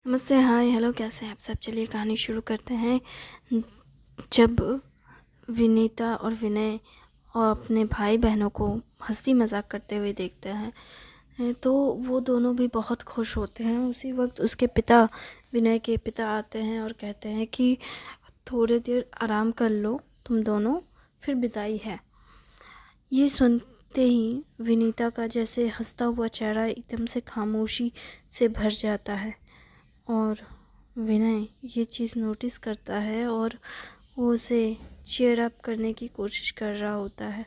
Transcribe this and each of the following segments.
नमस्ते, हाय, हेलो, कैसे हैं आप सब। चलिए कहानी शुरू करते हैं। जब विनीता और विनय और अपने भाई बहनों को हंसी मजाक करते हुए देखते हैं तो वो दोनों भी बहुत खुश होते हैं। उसी वक्त उसके पिता, विनय के पिता आते हैं और कहते हैं कि थोड़ी देर आराम कर लो तुम दोनों, फिर विदाई है। ये सुनते ही विनीता का जैसे हंसता हुआ चेहरा एकदम से खामोशी से भर जाता है और विनय ये चीज़ नोटिस करता है और वो उसे चीयर अप करने की कोशिश कर रहा होता है।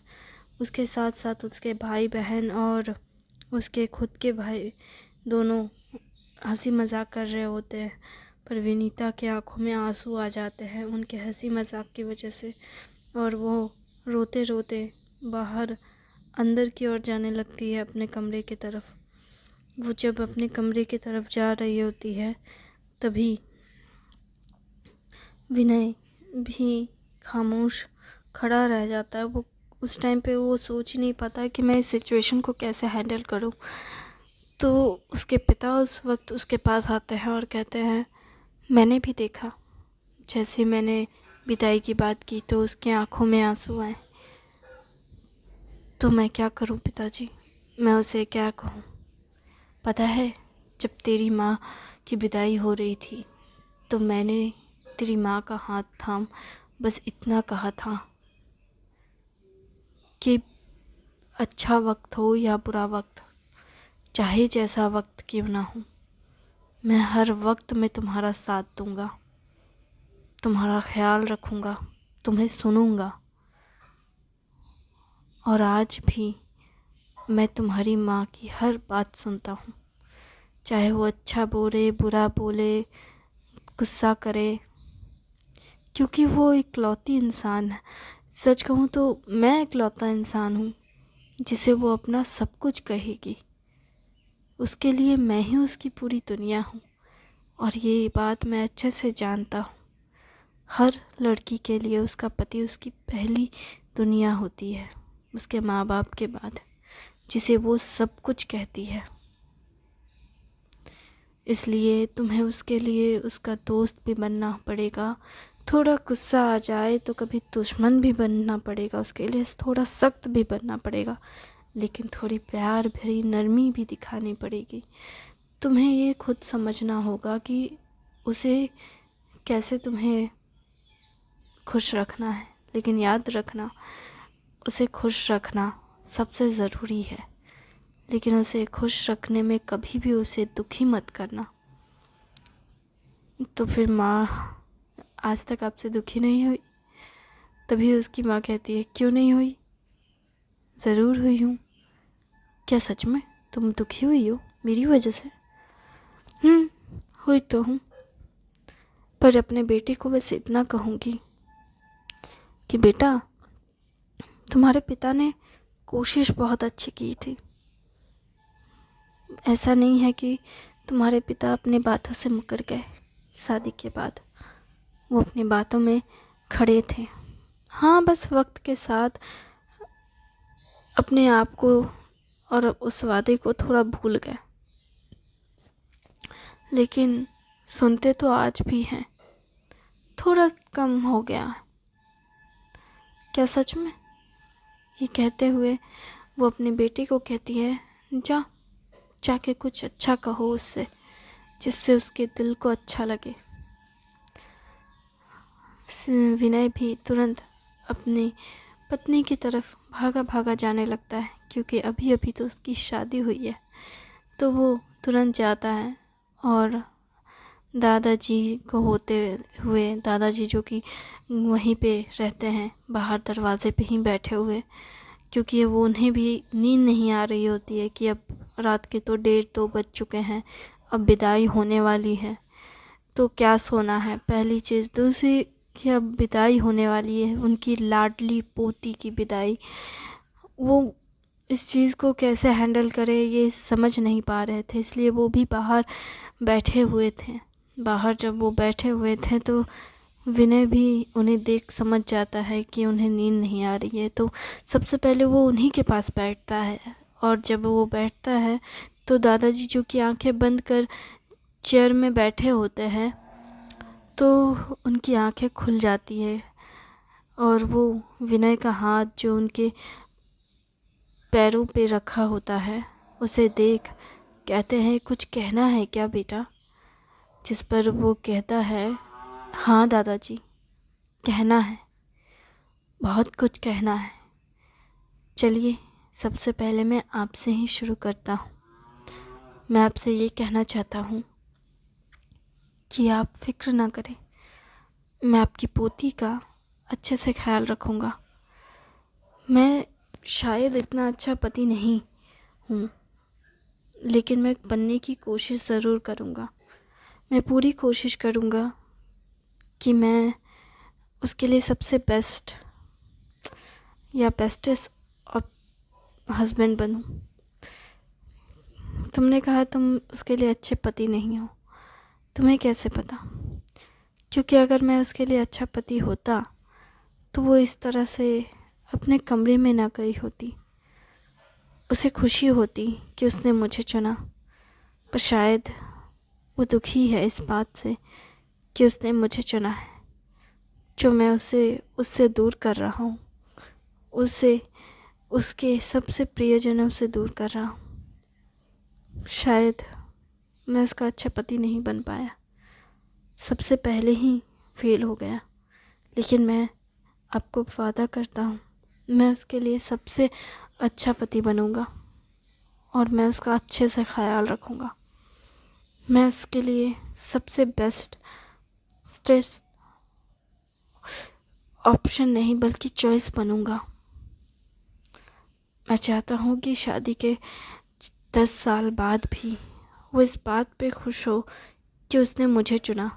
उसके साथ साथ उसके भाई बहन और उसके खुद के भाई दोनों हंसी मजाक कर रहे होते हैं, पर विनीता के आंखों में आंसू आ जाते हैं उनके हंसी मजाक की वजह से, और वो रोते रोते बाहर अंदर की ओर जाने लगती है अपने कमरे की तरफ। वो जब अपने कमरे की तरफ जा रही होती है तभी विनय भी खामोश खड़ा रह जाता है। वो उस टाइम पे वो सोच ही नहीं पाता कि मैं इस सिचुएशन को कैसे हैंडल करूं। तो उसके पिता उस वक्त उसके पास आते हैं और कहते हैं, मैंने भी देखा, जैसे मैंने विदाई की बात की तो उसकी आंखों में आंसू आए। तो मैं क्या करूं पिताजी, मैं उसे क्या कहूं। पता है, जब तेरी माँ की विदाई हो रही थी तो मैंने तेरी माँ का हाथ थाम बस इतना कहा था कि अच्छा वक्त हो या बुरा वक्त, चाहे जैसा वक्त क्यों ना हो, मैं हर वक्त में तुम्हारा साथ दूंगा, तुम्हारा ख्याल रखूंगा, तुम्हें सुनूंगा। और आज भी मैं तुम्हारी माँ की हर बात सुनता हूँ, चाहे वो अच्छा बोले, बुरा बोले, गुस्सा करे, क्योंकि वो इकलौती इंसान है। सच कहूँ तो मैं इकलौता इंसान हूँ जिसे वो अपना सब कुछ कहेगी। उसके लिए मैं ही उसकी पूरी दुनिया हूँ, और ये बात मैं अच्छे से जानता हूँ। हर लड़की के लिए उसका पति उसकी पहली दुनिया होती है, उसके माँ बाप के बाद, जिसे वो सब कुछ कहती है। इसलिए तुम्हें उसके लिए उसका दोस्त भी बनना पड़ेगा। थोड़ा गुस्सा आ जाए तो कभी दुश्मन भी बनना पड़ेगा, उसके लिए थोड़ा सख्त भी बनना पड़ेगा, लेकिन थोड़ी प्यार भरी नरमी भी दिखानी पड़ेगी। तुम्हें ये खुद समझना होगा कि उसे कैसे तुम्हें खुश रखना है, लेकिन याद रखना, उसे खुश रखना सबसे ज़रूरी है, लेकिन उसे खुश रखने में कभी भी उसे दुखी मत करना। तो फिर माँ आज तक आपसे दुखी नहीं हुई? तभी उसकी माँ कहती है, क्यों नहीं हुई? ज़रूर हुई हूँ। क्या सच में तुम दुखी हुई हो मेरी वजह से? हुई तो हूँ, पर अपने बेटे को बस इतना कहूँगी कि बेटा, तुम्हारे पिता ने कोशिश बहुत अच्छी की थी। ऐसा नहीं है कि तुम्हारे पिता अपने बातों से मुकर गए। शादी के बाद वो अपनी बातों में खड़े थे। हाँ, बस वक्त के साथ अपने आप को और उस वादे को थोड़ा भूल गए, लेकिन सुनते तो आज भी हैं। थोड़ा कम हो गया है। क्या सच में? ये कहते हुए वो अपने बेटे को कहती है, जाके कुछ अच्छा कहो उससे, जिससे उसके दिल को अच्छा लगे। विनय भी तुरंत अपनी पत्नी की तरफ भागा भागा जाने लगता है, क्योंकि अभी अभी तो उसकी शादी हुई है। तो वो तुरंत जाता है और दादाजी को होते हुए, दादाजी जो कि वहीं पे रहते हैं बाहर दरवाजे पे ही बैठे हुए, क्योंकि वो उन्हें भी नींद नहीं आ रही होती है कि अब रात के तो 1:30-2 बज चुके हैं, अब विदाई होने वाली है, तो क्या सोना है, पहली चीज़। दूसरी कि अब विदाई होने वाली है, उनकी लाडली पोती की विदाई। वो इस चीज़ को कैसे हैंडल करें ये समझ नहीं पा रहे थे, इसलिए वो भी बाहर बैठे हुए थे। बाहर जब वो बैठे हुए थे तो विनय भी उन्हें देख समझ जाता है कि उन्हें नींद नहीं आ रही है, तो सबसे पहले वो उन्हीं के पास बैठता है। और जब वो बैठता है तो दादाजी, जो कि आंखें बंद कर चेयर में बैठे होते हैं तो उनकी आंखें खुल जाती है और वो विनय का हाथ जो उनके पैरों पे रखा होता है उसे देख कहते हैं, कुछ कहना है क्या बेटा? जिस पर वो कहता है, हाँ दादाजी, कहना है, बहुत कुछ कहना है। चलिए, सबसे पहले मैं आपसे ही शुरू करता हूँ। मैं आपसे ये कहना चाहता हूँ कि आप फिक्र ना करें, मैं आपकी पोती का अच्छे से ख्याल रखूँगा। मैं शायद इतना अच्छा पति नहीं हूँ, लेकिन मैं बनने की कोशिश ज़रूर करूँगा। मैं पूरी कोशिश करूँगा कि मैं उसके लिए सबसे बेस्ट या बेस्टेस्ट हस्बैंड बनूँ। तुमने कहा तुम उसके लिए अच्छे पति नहीं हो, तुम्हें कैसे पता? क्योंकि अगर मैं उसके लिए अच्छा पति होता तो वो इस तरह से अपने कमरे में ना गई होती। उसे खुशी होती कि उसने मुझे चुना, पर शायद वो दुखी है इस बात से कि उसने मुझे चुना है, जो मैं उसे उससे दूर कर रहा हूँ, उसे उसके सबसे प्रियजनों से दूर कर रहा हूँ। शायद मैं उसका अच्छा पति नहीं बन पाया, सबसे पहले ही फेल हो गया, लेकिन मैं आपको वादा करता हूँ मैं उसके लिए सबसे अच्छा पति बनूँगा और मैं उसका अच्छे से ख्याल रखूँगा। मैं उसके लिए सबसे बेस्ट स्ट्रेस ऑप्शन नहीं बल्कि चॉइस बनूँगा। मैं चाहता हूँ कि शादी के 10 साल बाद भी वो इस बात पे खुश हो कि उसने मुझे चुना।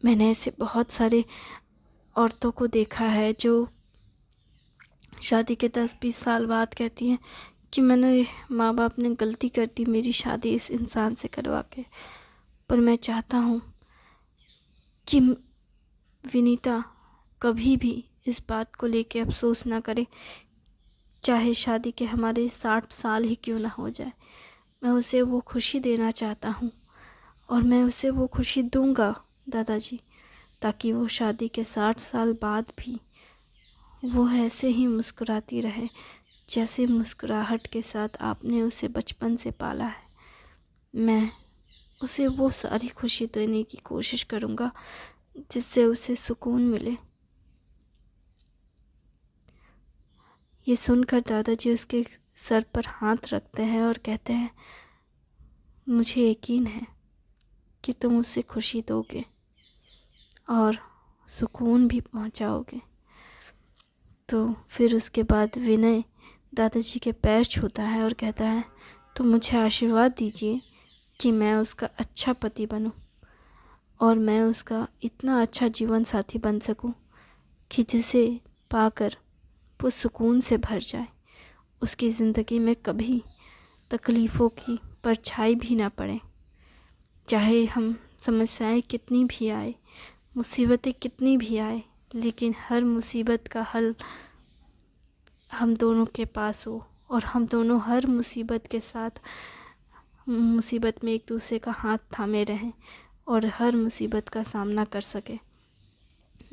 मैंने ऐसे बहुत सारे औरतों को देखा है जो शादी के 10-20 साल बाद कहती हैं कि मैंने माँ बाप ने गलती कर दी मेरी शादी इस इंसान से करवा के। पर मैं चाहता हूँ कि विनीता कभी भी इस बात को लेके अफसोस ना करे, चाहे शादी के हमारे 60 साल ही क्यों ना हो जाए। मैं उसे वो खुशी देना चाहता हूँ और मैं उसे वो खुशी दूँगा दादाजी, ताकि वो शादी के 60 साल बाद भी वो ऐसे ही मुस्कुराती रहे जैसे मुस्कुराहट के साथ आपने उसे बचपन से पाला है। मैं उसे वो सारी खुशी देने की कोशिश करूँगा जिससे उसे सुकून मिले। ये सुनकर दादाजी उसके सर पर हाथ रखते हैं और कहते हैं, मुझे यकीन है कि तुम उसे खुशी दोगे और सुकून भी पहुंचाओगे। तो फिर उसके बाद विनय दादाजी के पैर छूता है और कहता है, तो मुझे आशीर्वाद दीजिए कि मैं उसका अच्छा पति बनूं और मैं उसका इतना अच्छा जीवन साथी बन सकूं कि जिसे पाकर वो सुकून से भर जाए, उसकी ज़िंदगी में कभी तकलीफ़ों की परछाई भी ना पड़े। चाहे हम समस्याएं कितनी भी आए, मुसीबतें कितनी भी आए, लेकिन हर मुसीबत का हल हम दोनों के पास हो और हम दोनों हर मुसीबत के साथ मुसीबत में एक दूसरे का हाथ थामे रहें और हर मुसीबत का सामना कर सके।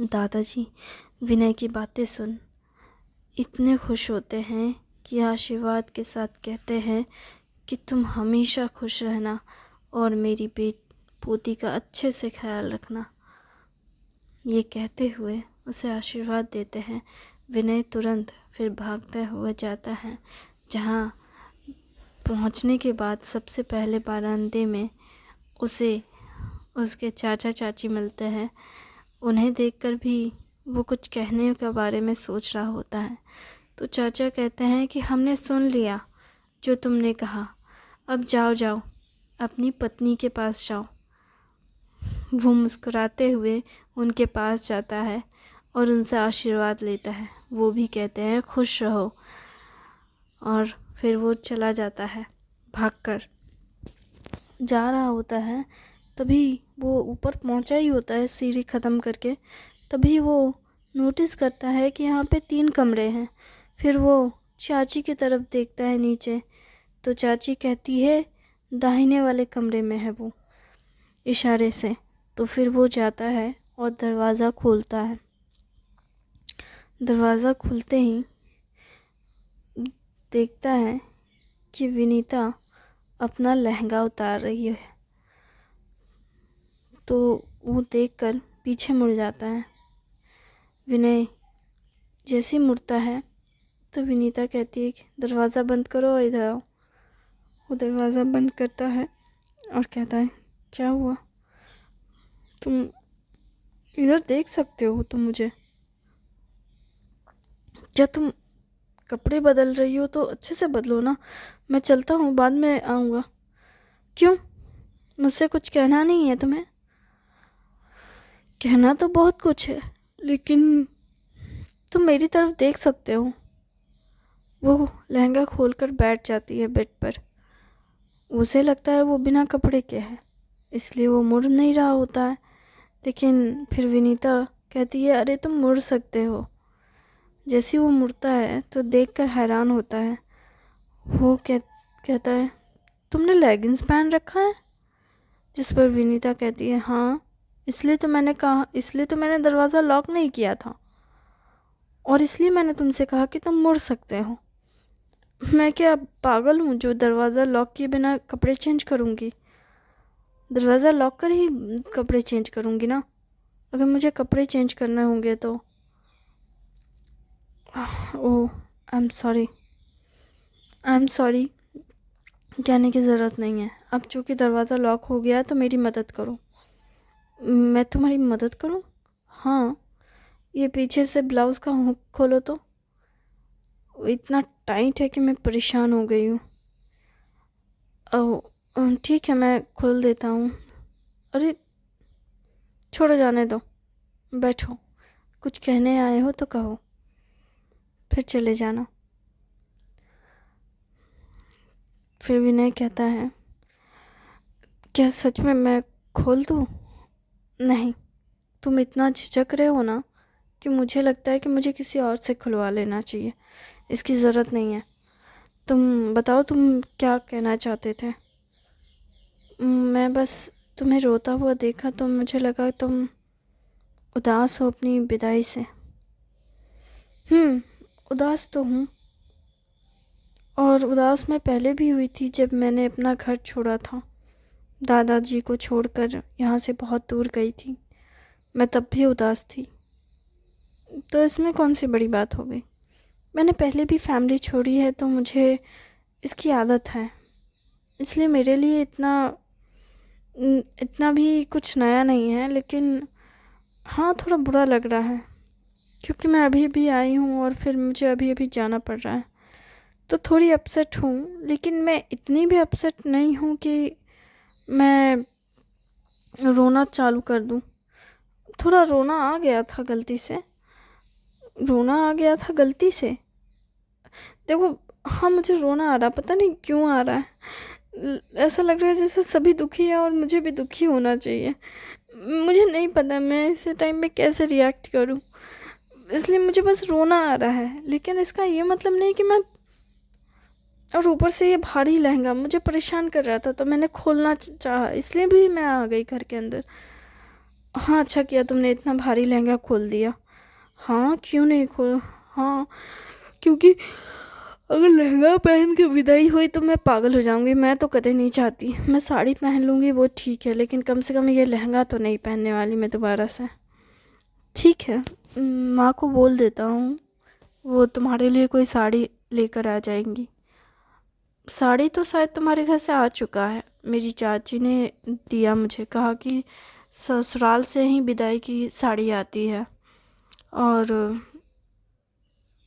दादाजी विनय की बातें सुन इतने खुश होते हैं कि आशीर्वाद के साथ कहते हैं कि तुम हमेशा खुश रहना और मेरी पोती का अच्छे से ख्याल रखना। ये कहते हुए उसे आशीर्वाद देते हैं। विनय तुरंत फिर भागता हुआ जाता है, जहाँ पहुँचने के बाद सबसे पहले बरामदे में उसे उसके चाचा चाची मिलते हैं। उन्हें देखकर भी वो कुछ कहने के बारे में सोच रहा होता है, तो चाचा कहते हैं कि हमने सुन लिया जो तुमने कहा, अब जाओ जाओ अपनी पत्नी के पास जाओ। वो मुस्कुराते हुए उनके पास जाता है और उनसे आशीर्वाद लेता है। वो भी कहते हैं खुश रहो और फिर वो चला जाता है। भागकर जा रहा होता है, तभी वो ऊपर पहुंचा ही होता है सीढ़ी ख़त्म करके, तभी वो नोटिस करता है कि यहाँ पे 3 कमरे हैं। फिर वो चाची की तरफ देखता है नीचे, तो चाची कहती है दाहिने वाले कमरे में है वो, इशारे से। तो फिर वो जाता है और दरवाज़ा खोलता है। दरवाज़ा खुलते ही देखता है कि विनीता अपना लहंगा उतार रही है। तो वो देखकर पीछे मुड़ जाता है। विनय जैसे ही मुड़ता है तो विनीता कहती है कि दरवाज़ा बंद करो और इधर आओ। वो दरवाज़ा बंद करता है और कहता है, क्या हुआ? तुम इधर देख सकते हो तो मुझे? क्या तुम कपड़े बदल रही हो तो अच्छे से बदलो ना, मैं चलता हूँ, बाद में आऊँगा। क्यों, मुझसे कुछ कहना नहीं है तुम्हें? कहना तो बहुत कुछ है, लेकिन तुम मेरी तरफ देख सकते हो। वो लहंगा खोलकर बैठ जाती है बेड पर। उसे लगता है वो बिना कपड़े के है, इसलिए वो मुड़ नहीं रहा होता है। लेकिन फिर विनीता कहती है, अरे तुम मुड़ सकते हो। जैसे वो मुड़ता है तो देखकर हैरान होता है। वो कहता है, तुमने लेगिंग्स पहन रखा है? जिस पर विनीता कहती है, हाँ, इसलिए तो मैंने दरवाज़ा लॉक नहीं किया था, और इसलिए मैंने तुमसे कहा कि तुम मुड़ सकते हो। मैं क्या पागल हूँ जो दरवाज़ा लॉक किए बिना कपड़े चेंज करूँगी? दरवाज़ा लॉक कर ही कपड़े चेंज करूँगी ना, अगर मुझे कपड़े चेंज करने होंगे तो। ओह, आई एम सॉरी कहने की ज़रूरत नहीं है। अब चूँकि दरवाज़ा लॉक हो गया है तो मेरी मदद करो। मैं तुम्हारी मदद करूँ? हाँ, ये पीछे से ब्लाउज़ का हुक खोलो तो। इतना टाइट है कि मैं परेशान हो गई हूँ। ओह ठीक है, मैं खोल देता हूँ। अरे छोड़ो, जाने दो, बैठो, कुछ कहने आए हो तो कहो, फिर चले जाना। फिर विनय कहता है, क्या सच में मैं खोल दूँ? नहीं, तुम इतना झिझक रहे हो ना कि मुझे लगता है कि मुझे किसी और से खुलवा लेना चाहिए। इसकी ज़रूरत नहीं है। तुम बताओ, तुम क्या कहना चाहते थे? मैं बस तुम्हें रोता हुआ देखा तो मुझे लगा तुम उदास हो अपनी विदाई से। उदास तो हूँ, और उदास मैं पहले भी हुई थी जब मैंने अपना घर छोड़ा था। दादाजी को छोड़कर यहाँ से बहुत दूर गई थी, मैं तब भी उदास थी। तो इसमें कौन सी बड़ी बात हो गई? मैंने पहले भी फैमिली छोड़ी है तो मुझे इसकी आदत है, इसलिए मेरे लिए इतना भी कुछ नया नहीं है। लेकिन हाँ, थोड़ा बुरा लग रहा है क्योंकि मैं अभी अभी आई हूँ और फिर मुझे अभी अभी जाना पड़ रहा है, तो थोड़ी अपसेट हूँ। लेकिन मैं इतनी भी अपसेट नहीं हूँ कि मैं रोना चालू कर दूँ। थोड़ा रोना आ गया था गलती से। देखो, हाँ, मुझे रोना आ रहा, पता नहीं क्यों आ रहा है। ऐसा लग रहा है जैसे सभी दुखी है और मुझे भी दुखी होना चाहिए। मुझे नहीं पता मैं इस टाइम में कैसे रिएक्ट करूं, इसलिए मुझे बस रोना आ रहा है। लेकिन इसका ये मतलब नहीं कि मैं, और ऊपर से ये भारी लहंगा मुझे परेशान कर रहा था तो मैंने खोलना चाहा, इसलिए भी मैं आ गई घर के अंदर। हाँ, अच्छा किया तुमने इतना भारी लहंगा खोल दिया। हाँ, क्यों नहीं खोल, हाँ, क्योंकि अगर लहंगा पहन के विदाई हुई तो मैं पागल हो जाऊंगी। मैं तो कतई नहीं चाहती। मैं साड़ी पहन लूँगी वो ठीक है, लेकिन कम से कम ये लहंगा तो नहीं पहनने वाली मैं दोबारा से। ठीक है, माँ को बोल देता हूँ, वो तुम्हारे लिए कोई साड़ी लेकर आ जाएंगी। साड़ी तो शायद तुम्हारे घर से आ चुका है, मेरी चाची ने दिया मुझे, कहा कि ससुराल से ही विदाई की साड़ी आती है और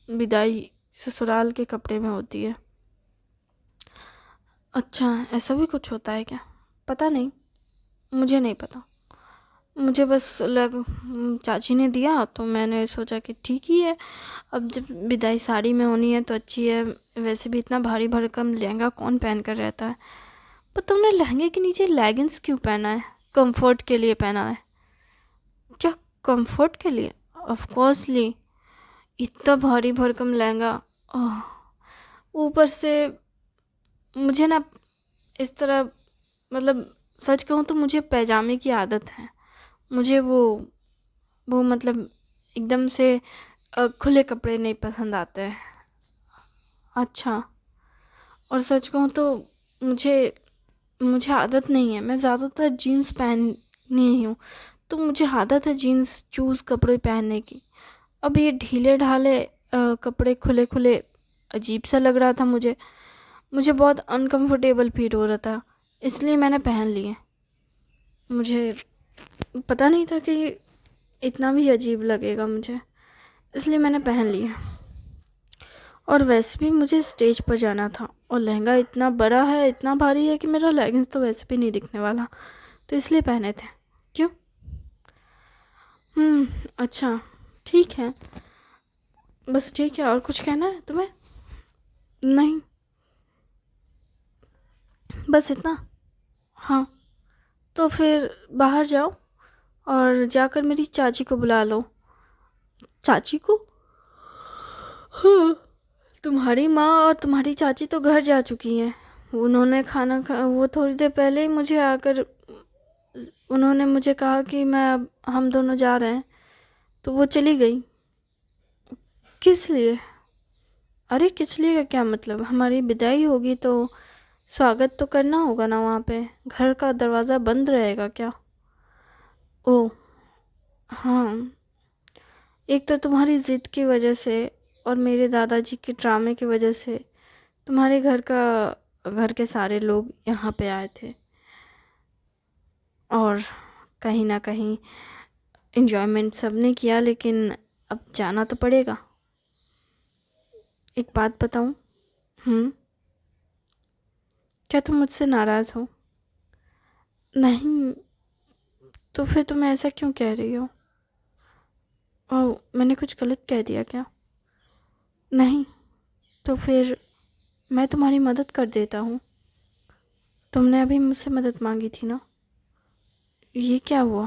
विदाई ससुराल के कपड़े में होती है। अच्छा, ऐसा भी कुछ होता है क्या? पता नहीं, मुझे नहीं पता। मुझे बस चाची ने दिया तो मैंने सोचा कि ठीक ही है, अब जब विदाई साड़ी में होनी है तो अच्छी है। वैसे भी इतना भारी भरकम लहंगा कौन पहन कर रहता है। पर तुमने लहंगे के नीचे लेगिंग्स क्यों पहना है? कंफर्ट के लिए पहना है क्या? कंफर्ट के लिए? ऑफ कोर्सली, इतना भारी भरकम लहंगा, ऊपर से मुझे ना इस तरह, मतलब सच कहूँ तो मुझे पैजामे की आदत है। मुझे वो मतलब एकदम से खुले कपड़े नहीं पसंद आते हैं। अच्छा। और सच कहूँ तो मुझे मुझे आदत नहीं है, मैं ज़्यादातर जीन्स पहननी ही हूँ, तो मुझे आदत है जीन्स चूज़ कपड़े पहनने की। अब ये ढीले ढाले कपड़े खुले खुले अजीब सा लग रहा था मुझे। मुझे बहुत अनकंफर्टेबल फील हो रहा था, इसलिए मैंने पहन लिए। मुझे पता नहीं था कि इतना भी अजीब लगेगा मुझे, इसलिए मैंने पहन लिए। और वैसे भी मुझे स्टेज पर जाना था और लहंगा इतना बड़ा है, इतना भारी है कि मेरा लेगिंग्स तो वैसे भी नहीं दिखने वाला, तो इसलिए पहने थे। क्यों? अच्छा, ठीक है। बस ठीक है, और कुछ कहना है तुम्हें? नहीं, बस इतना। हाँ, तो फिर बाहर जाओ और जाकर मेरी चाची को बुला लो। चाची को? हाँ, तुम्हारी माँ और तुम्हारी चाची तो घर जा चुकी हैं। उन्होंने वो थोड़ी देर पहले ही मुझे आकर उन्होंने मुझे कहा कि मैं अब हम दोनों जा रहे हैं, तो वो चली गई। किस लिए? अरे किस लिए का क्या मतलब, हमारी विदाई होगी तो स्वागत तो करना होगा ना वहाँ पे। घर का दरवाज़ा बंद रहेगा क्या? ओ हाँ, एक तो तुम्हारी ज़िद की वजह से और मेरे दादाजी के ड्रामे की वजह से तुम्हारे घर के सारे लोग यहाँ पे आए थे, और कहीं ना कहीं इन्जॉयमेंट सब ने किया, लेकिन अब जाना तो पड़ेगा। एक बात बताऊँ? क्या तुम मुझसे नाराज़ हो? नहीं, तो फिर तुम ऐसा क्यों कह रही हो? ओह, मैंने कुछ गलत कह दिया क्या? नहीं, तो फिर मैं तुम्हारी मदद कर देता हूँ। तुमने अभी मुझसे मदद मांगी थी ना? ये क्या हुआ?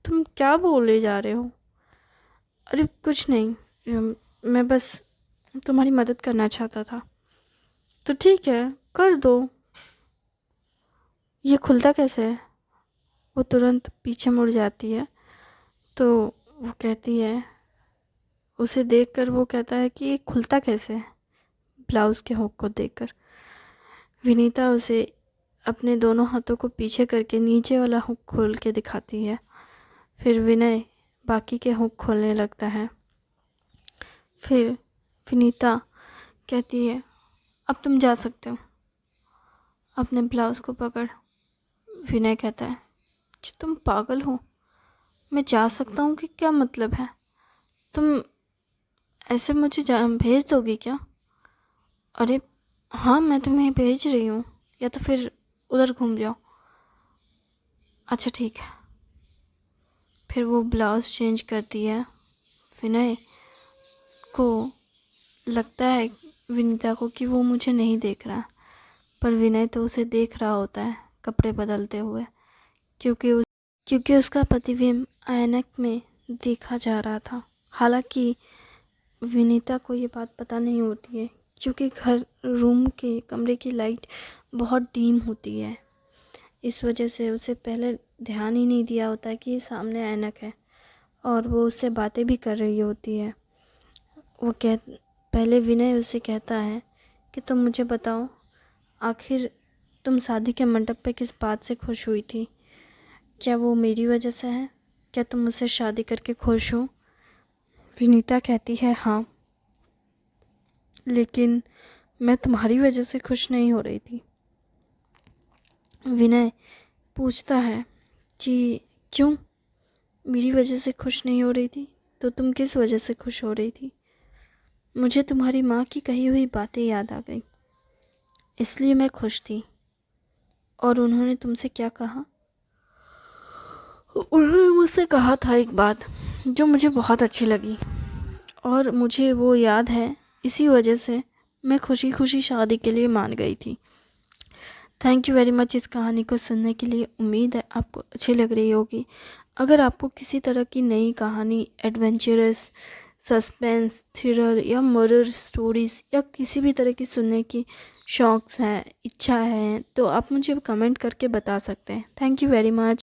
तुम क्या बोले जा रहे हो? अरे कुछ नहीं, मैं बस तुम्हारी मदद करना चाहता था। तो ठीक है, कर दो। ये खुलता कैसे है? वो तुरंत पीछे मुड़ जाती है, तो वो कहती है, उसे देखकर वो कहता है कि ये खुलता कैसे है, ब्लाउज़ के हुक को देखकर। विनीता उसे अपने दोनों हाथों को पीछे करके नीचे वाला हुक खोल के दिखाती है। फिर विनय बाकी के हुक खोलने लगता है। फिर विनीता कहती है, अब तुम जा सकते हो, अपने ब्लाउज़ को पकड़। विनय कहता है, जी तुम पागल हो, मैं जा सकता हूँ कि क्या मतलब है? तुम ऐसे मुझे भेज दोगी क्या? अरे हाँ, मैं तुम्हें भेज रही हूँ, या तो फिर उधर घूम जाओ। अच्छा ठीक है। फिर वो ब्लाउज़ चेंज करती है। विनय को लगता है विनीता को कि वो मुझे नहीं देख रहा, पर विनय तो उसे देख रहा होता है कपड़े बदलते हुए, क्योंकि उसका प्रतिबिंब ऐनक में देखा जा रहा था। हालांकि विनीता को ये बात पता नहीं होती है, क्योंकि कमरे की लाइट बहुत डीम होती है। इस वजह से उसे पहले ध्यान ही नहीं दिया होता कि सामने ऐनक है, और वो उससे बातें भी कर रही होती है। पहले विनय उसे कहता है कि तुम मुझे बताओ, आखिर तुम शादी के मंडप पे किस बात से खुश हुई थी? क्या वो मेरी वजह से है? क्या तुम मुझसे शादी करके खुश हो? विनीता कहती है, हाँ, लेकिन मैं तुम्हारी वजह से खुश नहीं हो रही थी। विनय पूछता है कि क्यों मेरी वजह से खुश नहीं हो रही थी? तो तुम किस वजह से खुश हो रही थी? मुझे तुम्हारी माँ की कही हुई बातें याद आ गई, इसलिए मैं खुश थी। और उन्होंने तुमसे क्या कहा? उन्होंने मुझसे कहा था एक बात जो मुझे बहुत अच्छी लगी, और मुझे वो याद है, इसी वजह से मैं खुशी खुशी शादी के लिए मान गई थी। थैंक यू वेरी मच इस कहानी को सुनने के लिए। उम्मीद है आपको अच्छी लग रही होगी। अगर आपको किसी तरह की नई कहानी, एडवेंचरस, सस्पेंस, थ्रिलर या मर्डर स्टोरीज़ या किसी भी तरह की सुनने की शौक़ है, इच्छा है, तो आप मुझे कमेंट करके बता सकते हैं। Thank you very much.